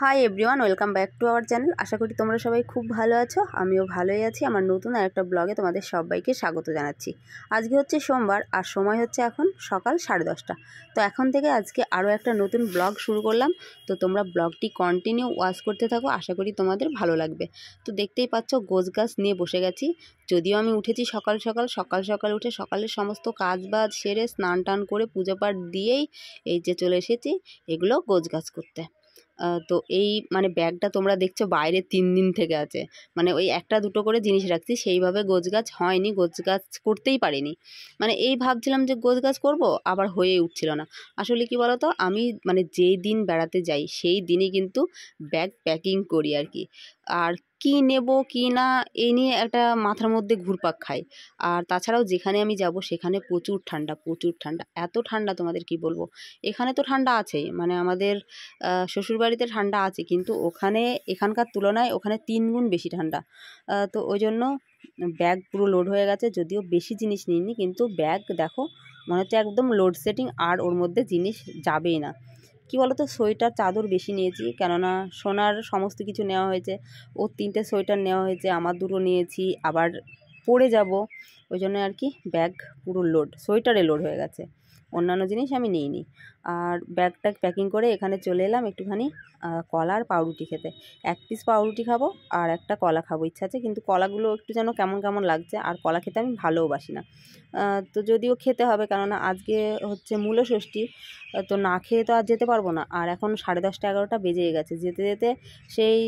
High everyone, welcome back to our channel. আশা করি তোমরা সবাই খুব ভালো আছো। আমিও ভালোই আছি। আমার নতুন আরেকটা ব্লগে তোমাদের সবাইকে স্বাগত জানাচ্ছি। আজকে হচ্ছে সোমবার আর সময় হচ্ছে এখন সকাল 10:30। তো এখন থেকে আজকে আরও একটা নতুন ব্লগ শুরু করলাম। তো তোমরা ব্লগটি কন্টিনিউ ওয়াচ করতে থাকো, আশা করি তোমাদের ভালো লাগবে। তো দেখতেই পাচ্ছ গোছ গাছ নিয়ে বসে গেছি। যদিও আমি উঠেছি সকাল সকাল উঠে সকালের সমস্ত কাজ বাজ সেরে স্নান টান করে পুজো পাঠ দিয়েই এই যে চলে এসেছি এগুলো গোছ গাছ করতে। তো এই মানে ব্যাগটা তোমরা দেখছো বাইরে 3 দিন থেকে আছে, মানে ওই একটা দুটো করে জিনিস রাখছি, সেইভাবে গোছগাছ হয়নি, গোছগাছ করতেই পারিনি। মানে এই ভাবছিলাম যে গোছগাছ করব, আবার হয়ে উঠছিল না। আসলে কি বলো তো, আমি মানে যেই দিন বেড়াতে যাই সেই দিনই কিন্তু ব্যাগ প্যাকিং করি আর কি। আর কি নেব কি না এই নিয়ে একটা মাথার মধ্যে ঘুরপাক খাই। আর তাছাড়াও যেখানে আমি যাব সেখানে প্রচুর ঠান্ডা, এত ঠান্ডা তোমাদের কি বলবো। এখানে তো ঠান্ডা আছেই, মানে আমাদের শ্বশুরবাড়িতে ঠান্ডা আছে, কিন্তু ওখানে এখানকার তুলনায় ওখানে 3 গুণ বেশি ঠান্ডা। তো ওই জন্য ব্যাগ পুরো লোড হয়ে গেছে। যদিও বেশি জিনিস নিইনি, কিন্তু ব্যাগ দেখো মনে হচ্ছে একদম লোড সেটিং, আর ওর মধ্যে জিনিস যাবেই না। কি বলো তো, সোয়েটার চাদর বেশি নিয়েছি, কেননা সোনার সমস্ত কিছু নেওয়া হয়েছে। ওর 3টে সোয়েটার নেওয়া হয়েছে, আমার 2টো নিয়েছি, আবার পরে যাব, ওই জন্য আর কি ব্যাগ পুরো লোড, সোয়েটারে লোড হয়ে গেছে। অন্যান্য জিনিস আমি নিইনি। আর ব্যাগটা প্যাকিং করে এখানে চলে এলাম একটুখানি কলা আর পাউরুটি খেতে। 1 পিস পাউরুটি খাবো আর একটা কলা খাবো, ইচ্ছা আছে, কিন্তু কলাগুলো একটু যেন কেমন কেমন লাগছে, আর কলা খেতে আমি ভালোবাসি না। তো যদিও খেতে হবে, কেননা আজকে হচ্ছে মূলষষ্ঠী। তো না খেয়ে তো আর যেতে পারবো না। আর এখন 10:30 11টা বেজে গেছে, যেতে যেতে সেই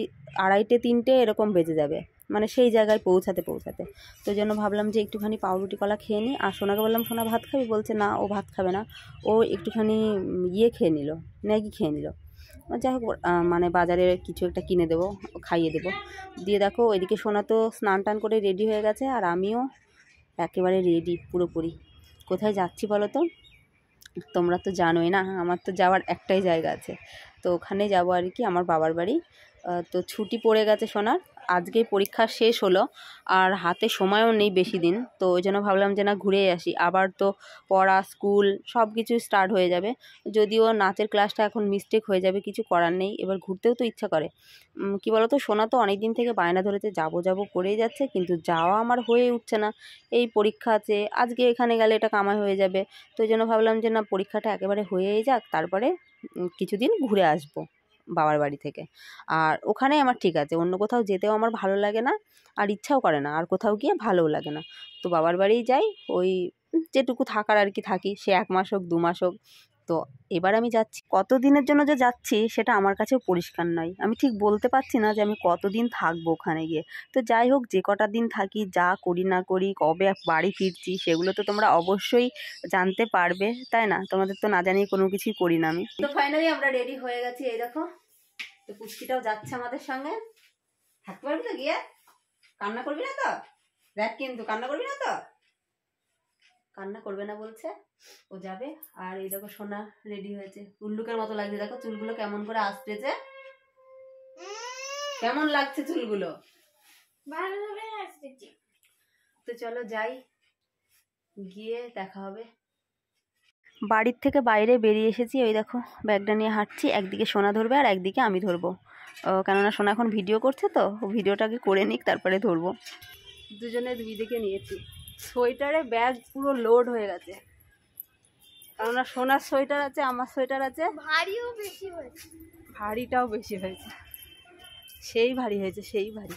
2:30 3টে এরকম বেজে যাবে, মানে সেই জায়গায় পৌঁছাতে। তো ওই জন্য ভাবলাম যে একটুখানি পাউরুটি কলা খেয়ে নিই। আর সোনাকে বললাম, সোনা ভাত খাবি? বলছে না, ও ভাত খাবে না, ও একটুখানি খেয়ে নিল, ম্যাগি খেয়ে নিল। যাই হোক, মানে বাজারে কিছু একটা কিনে দেবো, খাইয়ে দেবো। দিয়ে দেখো ওইদিকে সোনা তো স্নান টান করে রেডি হয়ে গেছে, আর আমিও একেবারে রেডি পুরোপুরি। কোথায় যাচ্ছি বলো তো? তোমরা তো জানোই না, আমার তো যাওয়ার একটাই জায়গা আছে, তো ওখানে যাবো আর কি, আমার বাবার বাড়ি। তো ছুটি পড়ে গেছে সোনার, আজকেই পরীক্ষা শেষ হলো, আর হাতে সময়ও নেই বেশি দিন। তো ওই জন্য ভাবলাম যে না, ঘুরেই আসি। আবার তো পড়া, স্কুল সব কিছু স্টার্ট হয়ে যাবে। যদিও নাচের ক্লাসটা এখন মিস্টেক হয়ে যাবে, কিছু করার নেই। এবার ঘুরতেও তো ইচ্ছা করে। কি বলো তো, সোনা তো অনেক দিন থেকে বায়না ধরেছে যাবো করেই যাচ্ছে, কিন্তু যাওয়া আমার হয়ে উঠছে না। এই পরীক্ষা আছে, আজকে এখানে গেলে এটা কামাই হয়ে যাবে। তো ওই জন্য ভাবলাম যে না, পরীক্ষাটা একেবারে হয়েই যাক, তারপরে কিছুদিন ঘুরে আসবো বাবার বাড়ি থেকে। আর ওখানে আমার ঠিক আছে, অন্য কোথাও যেতেও আমার ভালো লাগে না, আর ইচ্ছাও করে না, আর কোথাও গিয়ে ভালোও লাগে না। তো বাবার বাড়িই যাই, ওই যেটুকু থাকার আর কি থাকি, সে 1 মাস হোক 2 মাস হোক। তো এবার আমি যাচ্ছি, কত দিনের জন্য যে যাচ্ছি সেটা আমার কাছেও পরিষ্কার নয়। আমি ঠিক বলতে পারছি না যে আমি কতদিন থাকবো ওখানে গিয়ে। তো যাই হোক, যে কটা দিন থাকি, যা করি না করি, কবে বাড়ি ফিরছি, সেগুলো তো তোমরা অবশ্যই জানতে পারবে, তাই না? তোমাদের তো না জানিয়ে কোনো কিছুই করি না আমি। তো ফাইনালি আমরা রেডি হয়ে গেছি, এই দেখো। তো পুচকিটাও যাচ্ছে আমাদের সঙ্গে। থাকতে পারবি তো গিয়ে? কান্না করবি না তো? দেখ, কিন্তু কান্না করবি না তো? কান্না করবে না বলছে, ও যাবে। আর এই দেখো সোনা রেডি হয়েছে, উল্লুকের মতো লাগছে, দেখো চুলগুলো কেমন করে আসতেছে, কেমন লাগছে চুলগুলো? ভালোভাবে আসতেছে। তো চলো যাই, গিয়ে দেখা হবে। বাড়ির থেকে বাইরে বেরিয়ে এসেছি, ওই দেখো ব্যাগটা নিয়ে হাঁটছি। একদিকে সোনা ধরবে আর একদিকে আমি ধরবো, কেননা সোনা এখন ভিডিও করছে, তো ভিডিওটাকে করে নিক, তারপরে ধরবো। দুজনে 2 দিকে নিয়েছি। সোয়েটারে ব্যাগ পুরো লোড হয়ে গেছে, কেননা সোনার সোয়েটার আছে, আমার সোয়েটার আছে। ভারীও বেশি হয়েছে, ভারীটাও বেশি হয়েছে, সেই ভারী হয়েছে, সেই ভারী।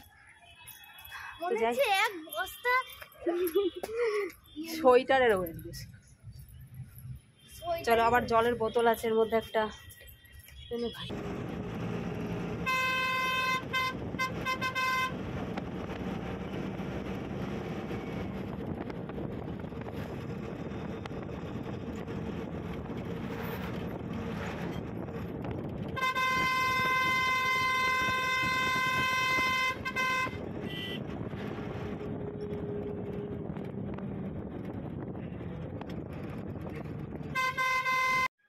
এক বস্তা সোয়েটারের ওয়েট বেশি। চলো, আবার জলের বোতল আছে এর মধ্যে একটা, ভাই।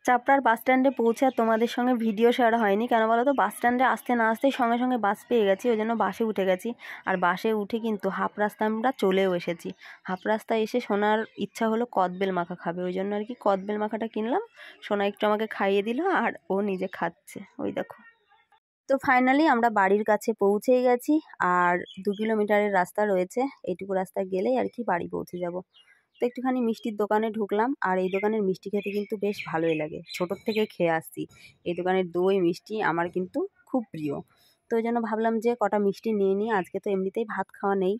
চাপড়ার বাস স্ট্যান্ডে পৌঁছে আর তোমাদের সঙ্গে ভিডিও শেয়ার হয়নি, কেন বলো তো? বাস স্ট্যান্ডে আসতে না আসতেই সঙ্গে সঙ্গে বাস পেয়ে গেছি, ওই জন্য বাসে উঠে গেছি। আর বাসে উঠে কিন্তু হাফ রাস্তা আমরা চলেও এসেছি। হাফ রাস্তায় এসে সোনার ইচ্ছা হলো কদবেল মাখা খাবে, ওই জন্য আর কি কদবেল মাখাটা কিনলাম। সোনা একটু আমাকে খাইয়ে দিল, আর ও নিজে খাচ্ছে, ওই দেখো। তো ফাইনালি আমরা বাড়ির কাছে পৌঁছেই গেছি। আর 2 কিলোমিটারের রাস্তা রয়েছে, এইটুকু রাস্তা গেলেই আর কি বাড়ি পৌঁছে যাব। তো একটুখানি মিষ্টির দোকানে ঢুকলাম, আর এই দোকানের মিষ্টি খেতে কিন্তু বেশ ভালোই লাগে, ছোটোর থেকে খেয়ে আসছি। এই দোকানের দই মিষ্টি আমার কিন্তু খুব প্রিয়। তো ওই জন্য ভাবলাম যে কটা মিষ্টি নিয়ে নিই, আজকে তো এমনিতেই ভাত খাওয়া নেই,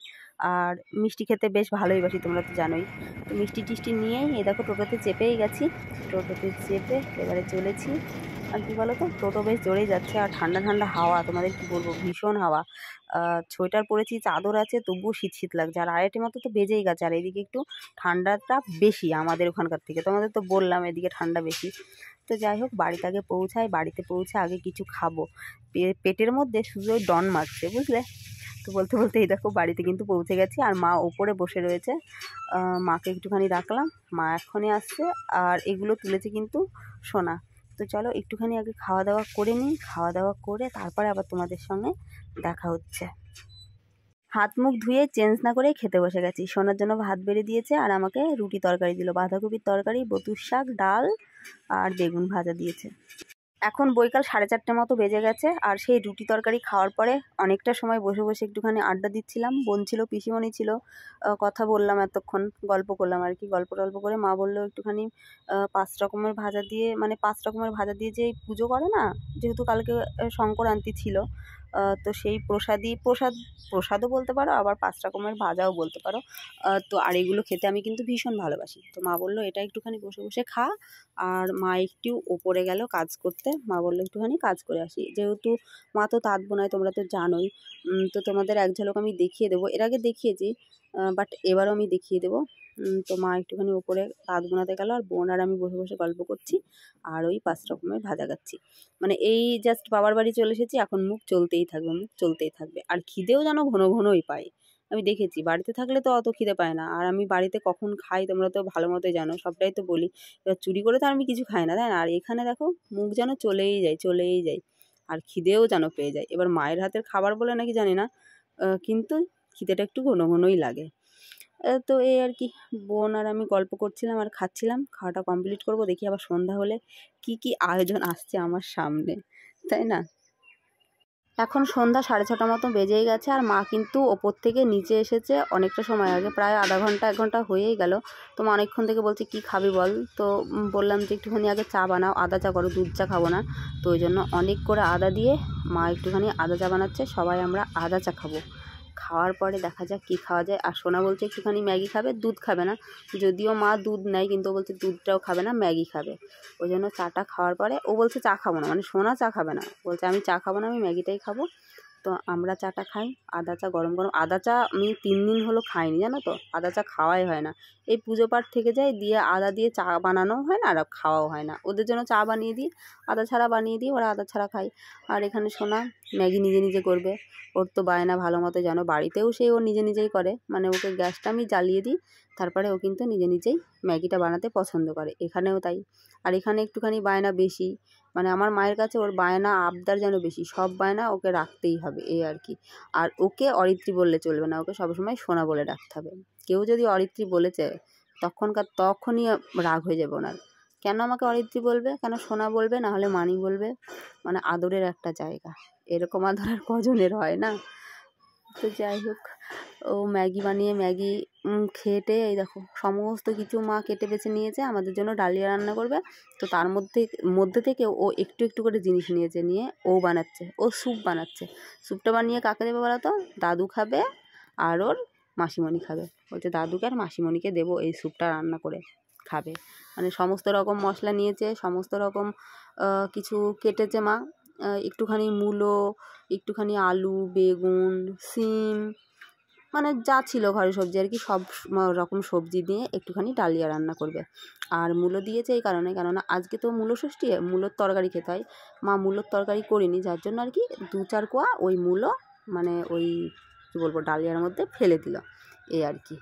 আর মিষ্টি খেতে বেশ ভালোই বাসি, তোমরা তো জানোই। তো মিষ্টি টিষ্টি নিয়েই এই দেখো টোটোতে চেপেই গেছি। টোটোতে চেপে এবারে চলেছি। আর কী বলো তো, টোটো বেশ জোরেই যাচ্ছে, আর ঠান্ডা ঠান্ডা হাওয়া, তোমাদের কি বলবো, ভীষণ হাওয়া। সোয়েটার পরেছি, চাদর আছে, তবুও শীত শীত লাগছে। আর 2:30 মতো তো বেজেই গেছে, আর এদিকে একটু ঠান্ডাটা বেশি আমাদের ওখানকার থেকে, তোমাদের তো বললাম এদিকে ঠান্ডা বেশি। তো যাই হোক, বাড়িতে আগে পৌঁছাই, বাড়িতে পৌঁছে আগে কিছু খাবো, পেটের মধ্যে শুধু ওই ডন মারছে, বুঝলে। তো বলতে বলতে এই দেখো বাড়িতে কিন্তু পৌঁছে গেছি, আর মা ওপরে বসে রয়েছে। মাকে একটুখানি ডাকলাম, মা এক্ষুনি আসছে। আর এগুলো তুলেছে কিন্তু সোনা। তো চলো একটুখানি আগে খাওয়া দাওয়া করে নিই, খাওয়া দাওয়া করে তারপরে আবার তোমাদের সঙ্গে দেখা হচ্ছে। হাত মুখ ধুয়ে চেঞ্জ না করেই খেতে বসে গেছি। সোনার জন্য ভাত বেড়ে দিয়েছে, আর আমাকে রুটি তরকারি দিল, বাঁধাকপির তরকারি, বতুর শাক, ডাল আর বেগুন ভাজা দিয়েছে। এখন বৈকাল 4:30 মতো বেজে গেছে, আর সেই রুটি তরকারি খাওয়ার পরে অনেকটা সময় বসে বসে একটুখানি আড্ডা দিচ্ছিলাম। বোন ছিল, পিসিমণি ছিল, কথা বললাম, এতক্ষণ গল্প করলাম আর কি। গল্প টল্প করে মা বললো একটুখানি 5 রকমের ভাজা দিয়ে, মানে 5 রকমের ভাজা দিয়ে যে এই পুজো করে না, যেহেতু কালকে সংক্রান্তি ছিল, তো সেই প্রসাদও বলতে পারো, আবার 5 রকমের ভাজাও বলতে পারো। তো আর এগুলো খেতে আমি কিন্তু ভীষণ ভালোবাসি। তো মা বললো এটা একটুখানি বসে বসে খা। আর মা একটু ওপরে গেল কাজ করতে, মা বললো একটুখানি কাজ করে আসি, যেহেতু মা তো তাঁত বোনায়, তোমরা তো জানোই। তো তোমাদের এক ঝলক আমি দেখিয়ে দেবো, এর আগে দেখিয়েছি, বাট এবারও আমি দেখিয়ে দেবো। তো মা একটুখানি ওপরে তাঁত বোনাতে গেল, আর বোন আর আমি বসে বসে গল্প করছি, আর ওই 5 রকমের ভাজা খাচ্ছি। মানে এই জাস্ট বাবার বাড়ি চলে এসেছি, এখন মুখ চলতেই থাকবে, মুখ চলতেই থাকবে। আর খিদেও যেন ঘন ঘনই পাই, আমি দেখেছি। বাড়িতে থাকলে তো অত খিদে পায় না, আর আমি বাড়িতে কখন খাই তোমরা তো ভালো মতোই জানো, সবটাই তো বলি। এবার চুরি করে তো আমি কিছু খাই না, তাই না। আর এখানে দেখো মুখ যেন চলেই যায়, চলেই যায়, আর খিদেও যেন পেয়ে যায়। এবার মায়ের হাতের খাবার বলে নাকি জানি না, কিন্তু খিদেটা একটু ঘন ঘনই লাগে। তো এই আর কি, বোন আর আমি গল্প করছিলাম আর খাচ্ছিলাম। খাওয়াটা কমপ্লিট করব, দেখি আবার সন্ধ্যা হলে কি কি আয়োজন আসছে আমার সামনে, তাই না। এখন সন্ধ্যা 6:30 মতো বেজেই গেছে, আর মা কিন্তু ওপর থেকে নিচে এসেছে অনেকটা সময় আগে, প্রায় আধা ঘন্টা 1 ঘন্টা হয়েই গেল। তো মা অনেকক্ষণ থেকে বলছে কি খাবি বল। তো বললাম যে একটুখানি আগে চা বানাও, আদা চা করো, দুধ চা খাবো না। তো ওই জন্য অনেক করে আদা দিয়ে মা একটুখানি আদা চা বানাচ্ছে, সবাই আমরা আদা চা খাবো। খাওয়ার পরে দেখা যাক কী খাওয়া যায়। আর সোনা বলছে একটুখানি ম্যাগি খাবে, দুধ খাবে না, যদিও মা দুধ নেয়, কিন্তু ও বলছে দুধটাও খাবে না, ম্যাগি খাবে। ওই জন্য চাটা খাওয়ার পরে ও বলছে চা খাবো না, মানে সোনা চা খাবে না, বলছে আমি চা খাবো না, আমি ম্যাগিটাই খাবো। তো আমরা চাটা খাই, আদা চা গরম গরম। আদা চা আমি 3 দিন হলো খাইনি, জানো তো, আদা চা খাওয়াই হয় না। এই পুজো পাঠ থেকে যায়, দিয়ে আদা দিয়ে চা বানানোও হয় না, আর খাওয়াও হয় না। ওদের জন্য চা বানিয়ে দিই, আদা ছাড়া বানিয়ে দিই, ওরা আদা ছাড়া খায়। আর এখানে সোনা ম্যাগি নিজে নিজে করবে, ওর তো বায়না ভালো মতো জানো, বাড়িতেও সে ও নিজে নিজেই করে, মানে ওকে গ্যাসটা আমি জ্বালিয়ে দিই, তারপরে ও কিন্তু নিজে নিজেই ম্যাগিটা বানাতে পছন্দ করে, এখানেও তাই। আর এখানে একটুখানি বায়না বেশি, মানে আমার মায়ের কাছে ওর বায়না আবদার যেন বেশি, সব বায়না ওকে রাখতেই হবে, এই আর কি। আর ওকে অরিত্রী বললে চলবে না, ওকে সবসময় সোনা বলে ডাকতে হবে। কেউ যদি অরিত্রী বলেছে তখনই রাগ হয়ে যাবে ওনার। কেন আমাকে অরিত্রী বলবে, কেন সোনা বলবে, না হলে মানি বলবে, মানে আদরের একটা জায়গা, এরকম আদর আর কজনের হয় না। তো যাই হোক, ও ম্যাগি বানিয়ে ম্যাগি খেটে, এই দেখো সমস্ত কিছু মা কেটে বেছে নিয়েছে, আমাদের জন্য ডালিয়া রান্না করবে। তো তার মধ্যে থেকে ও একটু একটু করে জিনিস নিয়েছে, নিয়ে ও বানাচ্ছে, ও স্যুপ বানাচ্ছে। স্যুপটা বানিয়ে কাকে দেবে বলো তো, দাদু খাবে আর ওর মাসিমণি খাবে। বলছে দাদুকে আর মাসিমণিকে দেবো এই স্যুপটা রান্না করে খাবে। মানে সমস্ত রকম মশলা নিয়েছে, সমস্ত রকম কিছু কেটেছে মা, একটুখানি মূলো, একটুখানি আলু, বেগুন, সিম, মানে যা ছিল ঘরে সবজি আর কি, সব রকম সবজি দিয়ে একটুখানি ডালিয়া রান্না করবে। আর মূলো দিয়েছে এই কারণে, কেননা আজকে তো মূলো ষষ্ঠী, মূলোর তরকারি খেতে হয়। মা মূলোর তরকারি করিনি, যার জন্য আর কি 2-4 কোয়া ওই মূলো, মানে ওই কী বলবো, ডালিয়ার মধ্যে ফেলে দিল, এই আর কি।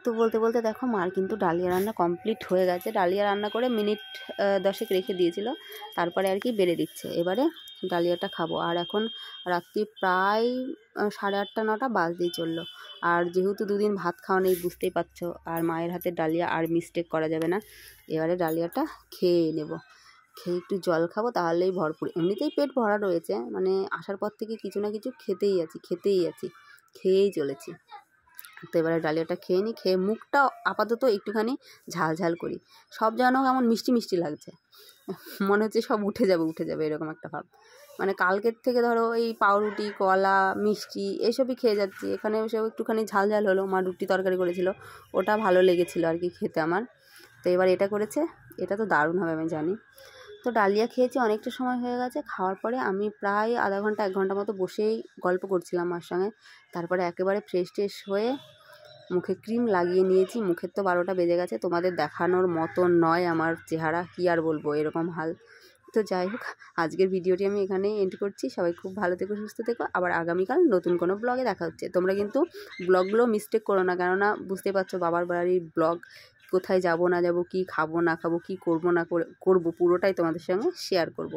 তো বলতে বলতে দেখো মার কিন্তু ডালিয়া রান্না কমপ্লিট হয়ে গেছে। ডালিয়া রান্না করে মিনিট 10 রেখে দিয়েছিল, তারপরে আর কি বেড়ে দিচ্ছে। এবারে ডালিয়াটা খাবো। আর এখন রাত্রি প্রায় 8:30-9টা বাজতেই চললো। আর যেহেতু 2 দিন ভাত খাওয়া নেই, বুঝতেই পারছো, আর মায়ের হাতের ডালিয়া আর মিস্টেক করা যাবে না, এবারে ডালিয়াটা খেয়ে নেব। খেয়ে একটু জল খাবো, তাহলেই ভরপুর। এমনিতেই পেট ভরা রয়েছে, মানে আসার পর থেকে কিছু না কিছু খেয়েই চলেছি। তো এবারে ডালিয়াটা খেয়ে নিই, খেয়ে মুখটা আপাতত একটুখানি ঝাল করি। সব যেন কেমন মিষ্টি মিষ্টি লাগছে, মনে হচ্ছে সব উঠে যাবে এরকম একটা ভাব। মানে কালকের থেকে ধরো এই পাউরুটি, কলা, মিষ্টি এইসবই খেয়ে যাচ্ছি, এখানে এসেও একটুখানি ঝাল হলো। মা রুটি তরকারি করেছিল, ওটা ভালো লেগেছিলো আর কি খেতে আমার। তো এবার এটা করেছে, এটা তো দারুণ হবে আমি জানি। তো ডালিয়া খেয়েছি, অনেকটা সময় হয়ে গেছে। খাওয়ার পরে আমি প্রায় আধা ঘন্টা 1 ঘন্টা মতো বসেই গল্প করছিলাম মার সঙ্গে। তারপরে একেবারে ফ্রেশ হয়ে মুখে ক্রিম লাগিয়ে নিয়েছি। মুখের তো 12টা বেজে গেছে, তোমাদের দেখানোর মতো নয় আমার চেহারা, কী আর বলবো, এরকম হাল। তো যাই হোক, আজকের ভিডিওটি আমি এখানেই এন্ড করছি। সবাই খুব ভালো থেকো, সুস্থ থেকো। আবার আগামীকাল নতুন কোনো ব্লগে দেখা হচ্ছে। তোমরা কিন্তু ব্লগগুলো মিস্টেক করো না, কেননা বুঝতে পারছো বাবার বাড়ির ব্লগ, কোথায় যাব না যাব, কী খাবো না খাবো, কী করবো না করবো, পুরোটাই তোমাদের সঙ্গে শেয়ার করব।